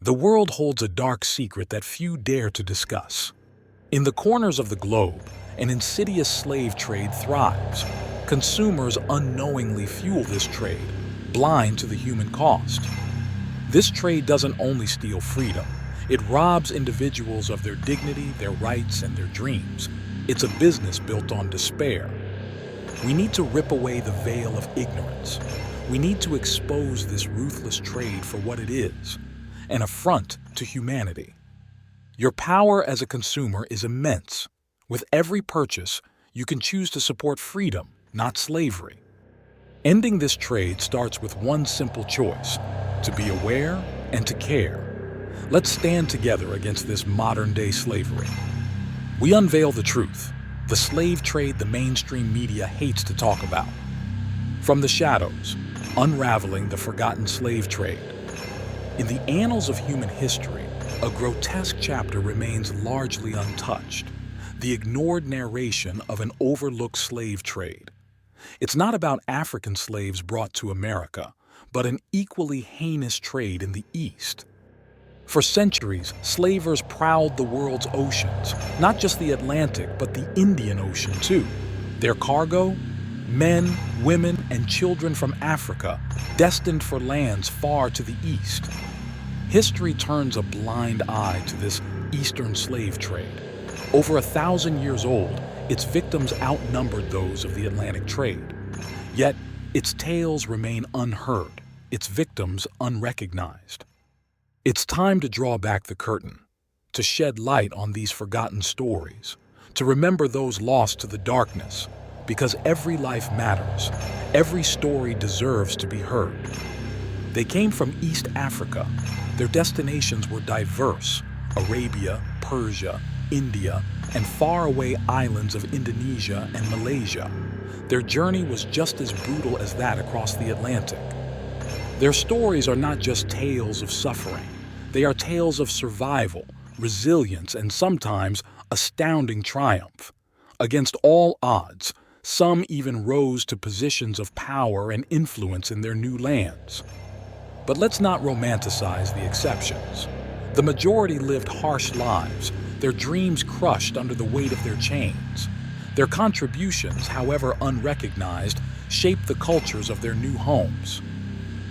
The world holds a dark secret that few dare to discuss. In the corners of the globe, an insidious slave trade thrives. Consumers unknowingly fuel this trade, blind to the human cost. This trade doesn't only steal freedom, it robs individuals of their dignity, their rights, and their dreams. It's a business built on despair. We need to rip away the veil of ignorance. We need to expose this ruthless trade for what it is, an affront to humanity. Your power as a consumer is immense. With every purchase, you can choose to support freedom, not slavery. Ending this trade starts with one simple choice: to be aware and to care. Let's stand together against this modern-day slavery. We unveil the truth, the slave trade the mainstream media hates to talk about. From the shadows, unraveling the forgotten slave trade. In the annals of human history, a grotesque chapter remains largely untouched: the ignored narration of an overlooked slave trade. It's not about African slaves brought to America, but an equally heinous trade in the East. For centuries, slavers prowled the world's oceans, not just the Atlantic, but the Indian Ocean too. Their cargo? Men, women, and children from Africa, destined for lands far to the east. History turns a blind eye to this Eastern slave trade. Over 1,000 years old, its victims outnumbered those of the Atlantic trade. Yet, its tales remain unheard, its victims unrecognized. It's time to draw back the curtain, to shed light on these forgotten stories, to remember those lost to the darkness, because every life matters, every story deserves to be heard. They came from East Africa. Their destinations were diverse: Arabia, Persia, India, and faraway islands of Indonesia and Malaysia. Their journey was just as brutal as that across the Atlantic. Their stories are not just tales of suffering. They are tales of survival, resilience, and sometimes astounding triumph. Against all odds, some even rose to positions of power and influence in their new lands. But let's not romanticize the exceptions. The majority lived harsh lives, their dreams crushed under the weight of their chains. Their contributions, however unrecognized, shaped the cultures of their new homes.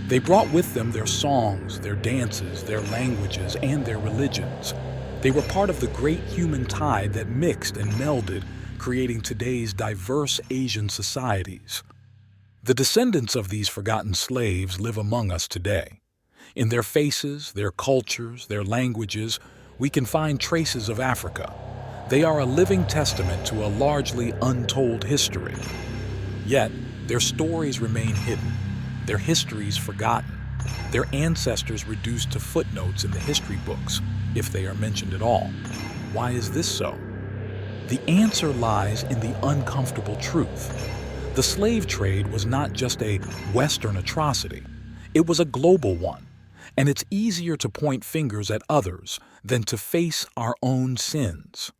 They brought with them their songs, their dances, their languages, and their religions. They were part of the great human tide that mixed and melded, creating today's diverse Asian societies. The descendants of these forgotten slaves live among us today. In their faces, their cultures, their languages, we can find traces of Africa. They are a living testament to a largely untold history. Yet, their stories remain hidden, their histories forgotten, their ancestors reduced to footnotes in the history books, if they are mentioned at all. Why is this so? The answer lies in the uncomfortable truth. The slave trade was not just a Western atrocity, it was a global one, and it's easier to point fingers at others than to face our own sins.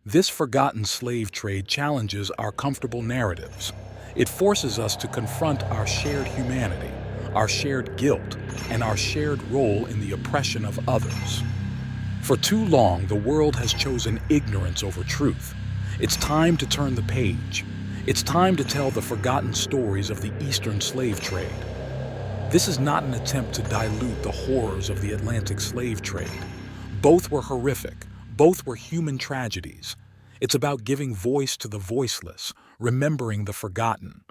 This forgotten slave trade challenges our comfortable narratives. It forces us to confront our shared humanity, our shared guilt, and our shared role in the oppression of others. For too long, the world has chosen ignorance over truth. It's time to turn the page. It's time to tell the forgotten stories of the Eastern slave trade. This is not an attempt to dilute the horrors of the Atlantic slave trade. Both were horrific. Both were human tragedies. It's about giving voice to the voiceless, remembering the forgotten.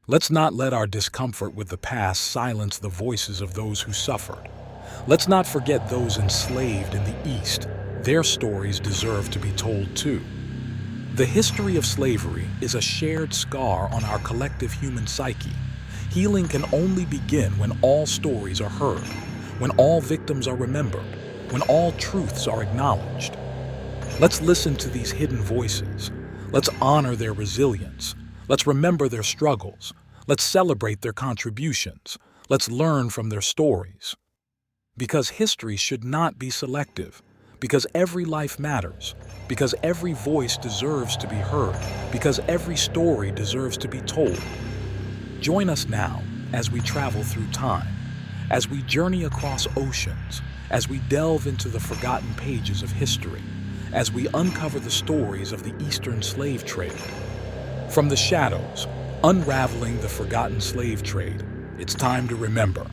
Let's not let our discomfort with the past silence the voices of those who suffered. Let's not forget those enslaved in the East. Their stories deserve to be told too. The history of slavery is a shared scar on our collective human psyche. Healing can only begin when all stories are heard, when all victims are remembered, when all truths are acknowledged. Let's listen to these hidden voices. Let's honor their resilience. Let's remember their struggles. Let's celebrate their contributions. Let's learn from their stories. Because history should not be selective. Because every life matters. Because every voice deserves to be heard. Because every story deserves to be told. Join us now as we travel through time, as we journey across oceans, as we delve into the forgotten pages of history, as we uncover the stories of the Eastern slave trade. From the shadows, unraveling the forgotten slave trade, it's time to remember